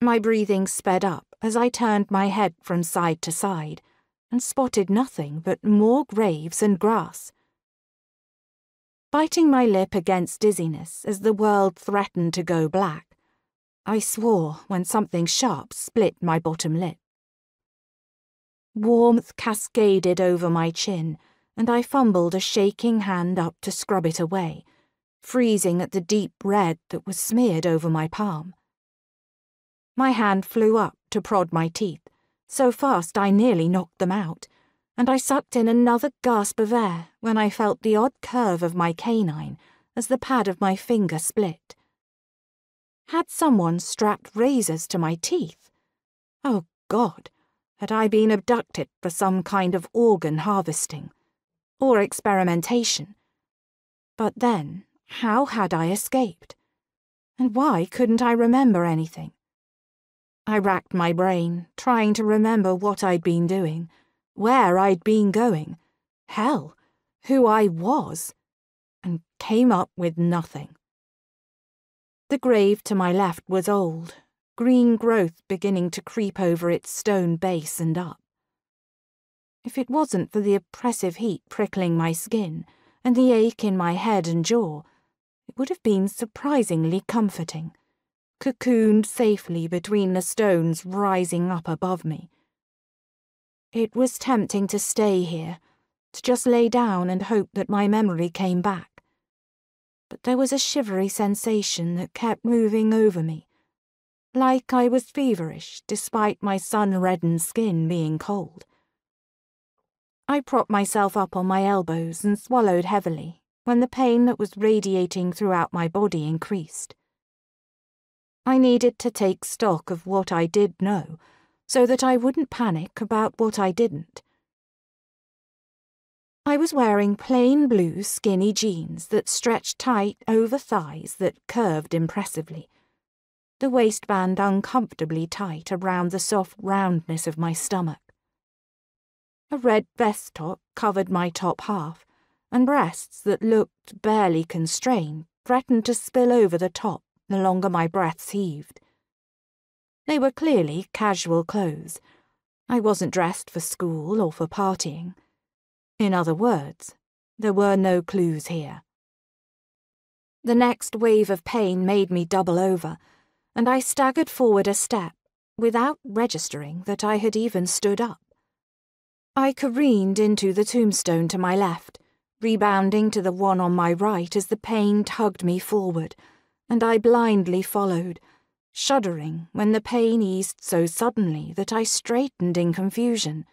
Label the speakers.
Speaker 1: My breathing sped up as I turned my head from side to side and spotted nothing but more graves and grass. Biting my lip against dizziness as the world threatened to go black, I swore when something sharp split my bottom lip. Warmth cascaded over my chin, and I fumbled a shaking hand up to scrub it away, freezing at the deep red that was smeared over my palm. My hand flew up to prod my teeth, so fast I nearly knocked them out, and I sucked in another gasp of air when I felt the odd curve of my canine as the pad of my finger split. Had someone strapped razors to my teeth? Oh, God! Had I been abducted for some kind of organ harvesting or experimentation? But then, how had I escaped? And why couldn't I remember anything? I racked my brain, trying to remember what I'd been doing, where I'd been going, hell, who I was, and came up with nothing. The grave to my left was old, green growth beginning to creep over its stone base and up. If it wasn't for the oppressive heat prickling my skin and the ache in my head and jaw, it would have been surprisingly comforting, cocooned safely between the stones rising up above me. It was tempting to stay here, to just lay down and hope that my memory came back. But there was a shivery sensation that kept moving over me, like I was feverish despite my sun-reddened skin being cold. I propped myself up on my elbows and swallowed heavily when the pain that was radiating throughout my body increased. I needed to take stock of what I did know so that I wouldn't panic about what I didn't. I was wearing plain blue skinny jeans that stretched tight over thighs that curved impressively, the waistband uncomfortably tight around the soft roundness of my stomach. A red vest top covered my top half, and breasts that looked barely constrained threatened to spill over the top the longer my breaths heaved. They were clearly casual clothes. I wasn't dressed for school or for partying. In other words, there were no clues here. The next wave of pain made me double over, and I staggered forward a step without registering that I had even stood up. I careened into the tombstone to my left, rebounding to the one on my right as the pain tugged me forward, and I blindly followed, shuddering when the pain eased so suddenly that I straightened in confusion.